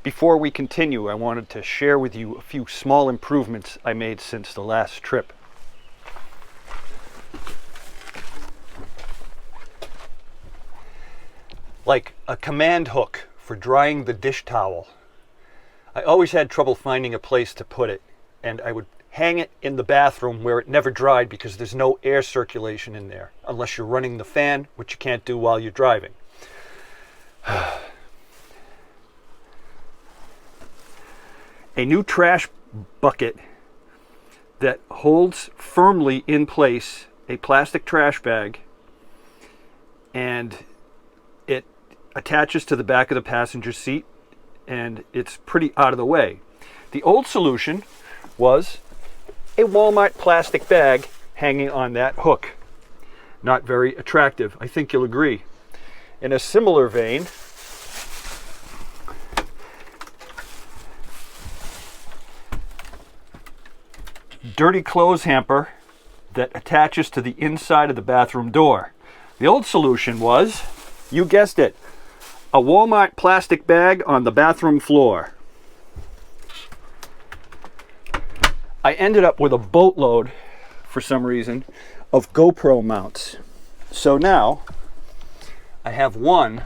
Before we continue, I wanted to share with you a few small improvements I made since the last trip. Like a command hook for drying the dish towel. I always had trouble finding a place to put it, and I would hang it in the bathroom where it never dried because there's no air circulation in there, unless you're running the fan, which you can't do while you're driving. A new trash bucket that holds firmly in place a plastic trash bag, and it attaches to the back of the passenger seat, and it's pretty out of the way. The old solution was a Walmart plastic bag hanging on that hook. Not very attractive, I think you'll agree. In a similar vein, dirty clothes hamper that attaches to the inside of the bathroom door. The old solution was, you guessed it, a Walmart plastic bag on the bathroom floor. I ended up with a boatload, for some reason, of GoPro mounts. So now I have one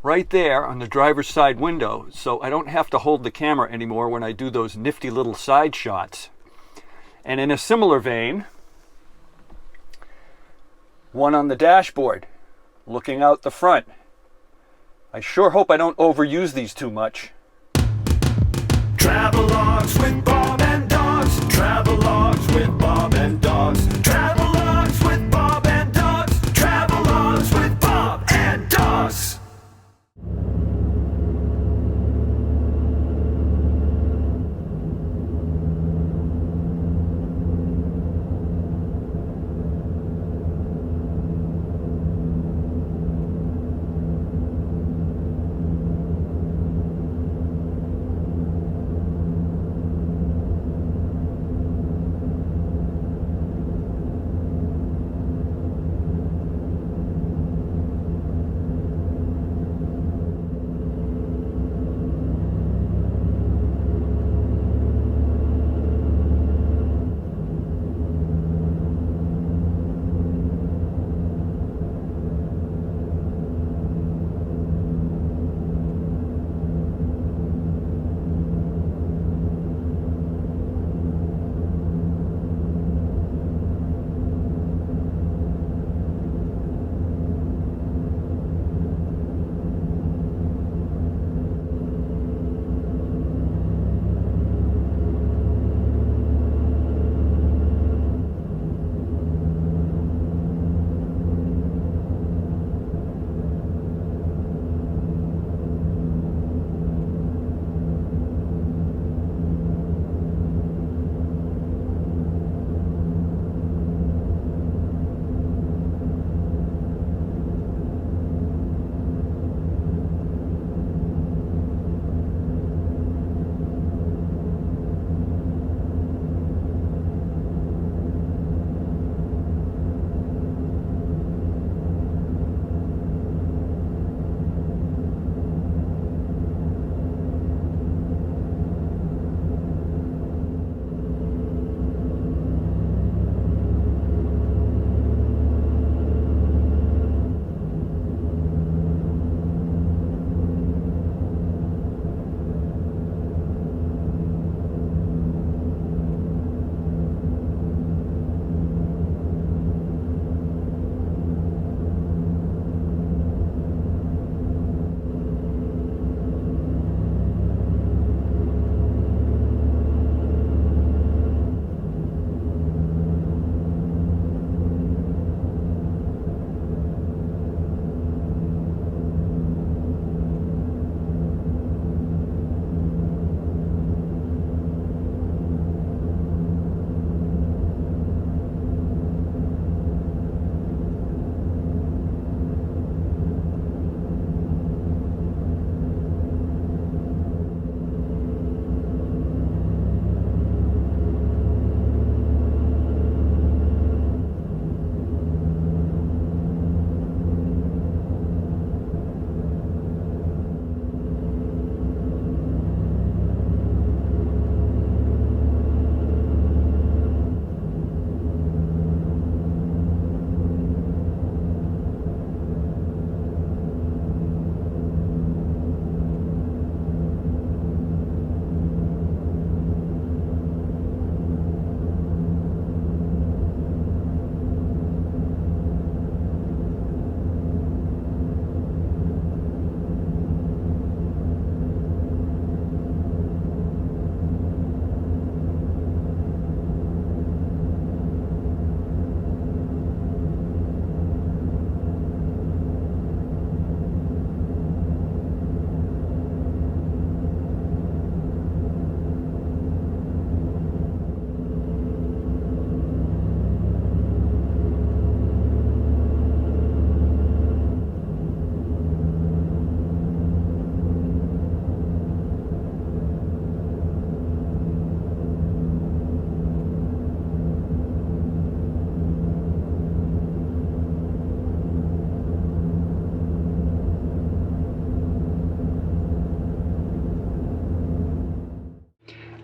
right there on the driver's side window, so I don't have to hold the camera anymore when I do those nifty little side shots. And in a similar vein, one on the dashboard, looking out the front. I sure hope I don't overuse these too much. Travelogues with Bob and Dogs. Travelogues with Bob and Dogs. Travelogues with Bob and Dogs. Travelogues with Bob and Dogs.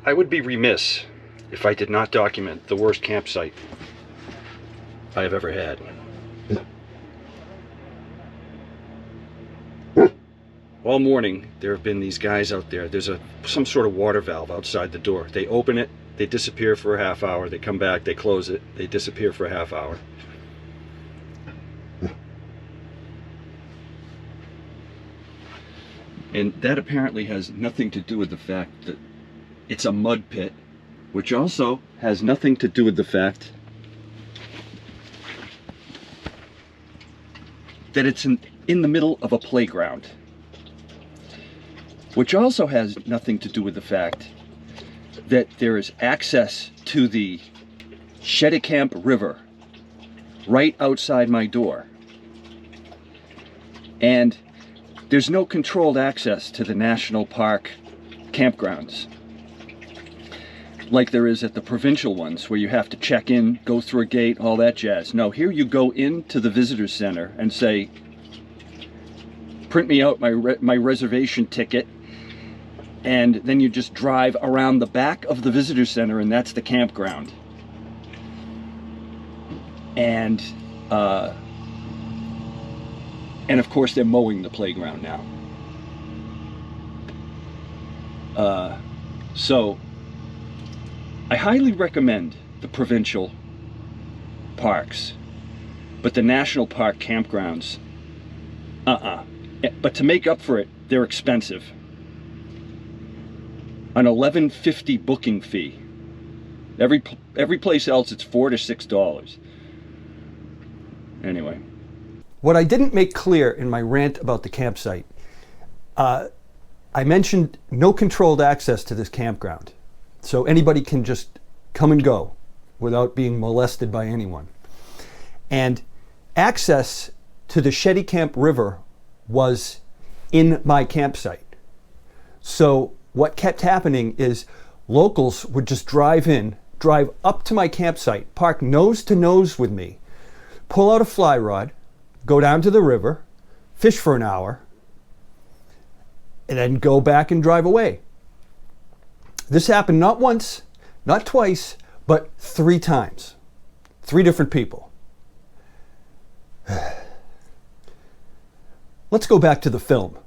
I would be remiss if I did not document the worst campsite I have ever had. All morning, there have been these guys out there. There's some sort of water valve outside the door. They open it, they disappear for a half hour, they come back, they close it, they disappear for a half hour. And that apparently has nothing to do with the fact that it's a mud pit, which also has nothing to do with the fact that it's in the middle of a playground, which also has nothing to do with the fact that there is access to the Cheticamp River right outside my door. And there's no controlled access to the national park campgrounds like there is at the provincial ones, where you have to check in, go through a gate, all that jazz. No, here you go into the visitor center and say, print me out my reservation ticket, and then you just drive around the back of the visitor center, and that's the campground. And of course they're mowing the playground now. So I highly recommend the provincial parks, but the national park campgrounds, But to make up for it, they're expensive. An $11.50 booking fee. Every place else it's $4 to $6. Anyway. What I didn't make clear in my rant about the campsite, I mentioned no controlled access to this campground. So anybody can just come and go without being molested by anyone. And access to the Cheticamp River was in my campsite. So what kept happening is locals would just drive up to my campsite, park nose to nose with me, pull out a fly rod, go down to the river, fish for an hour, and then go back and drive away. This happened not once, not twice, but 3 times. 3 different people. Let's go back to the film.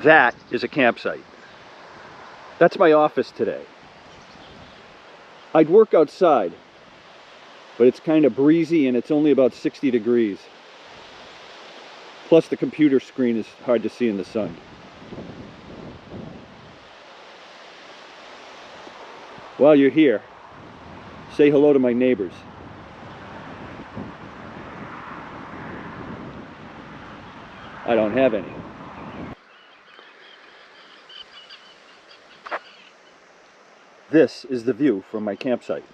That is a campsite. That's my office today. I'd work outside, but it's kind of breezy and it's only about 60 degrees. Plus the computer screen is hard to see in the sun. While you're here, say hello to my neighbors. I don't have any. This is the view from my campsite.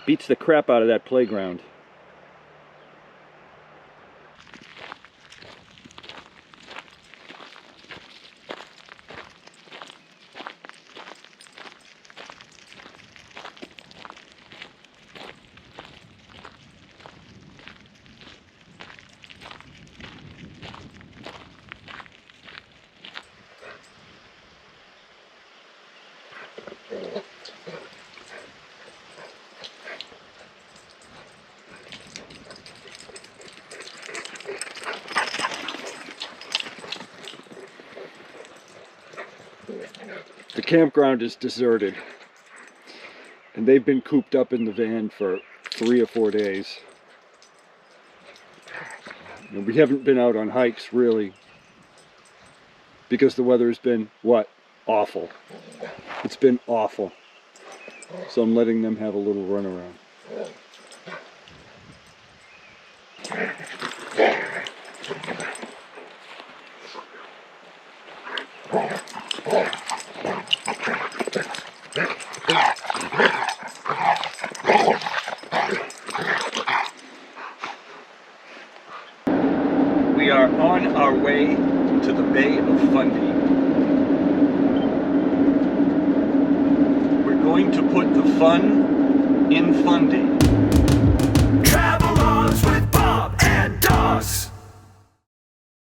Beats the crap out of that playground. campground is deserted. And they've been cooped up in the van for 3 or 4 days. And we haven't been out on hikes really because the weather has been, what? Awful. It's been awful. So I'm letting them have a little run around. We are on our way to the Bay of Fundy. We're going to put the fun in Fundy.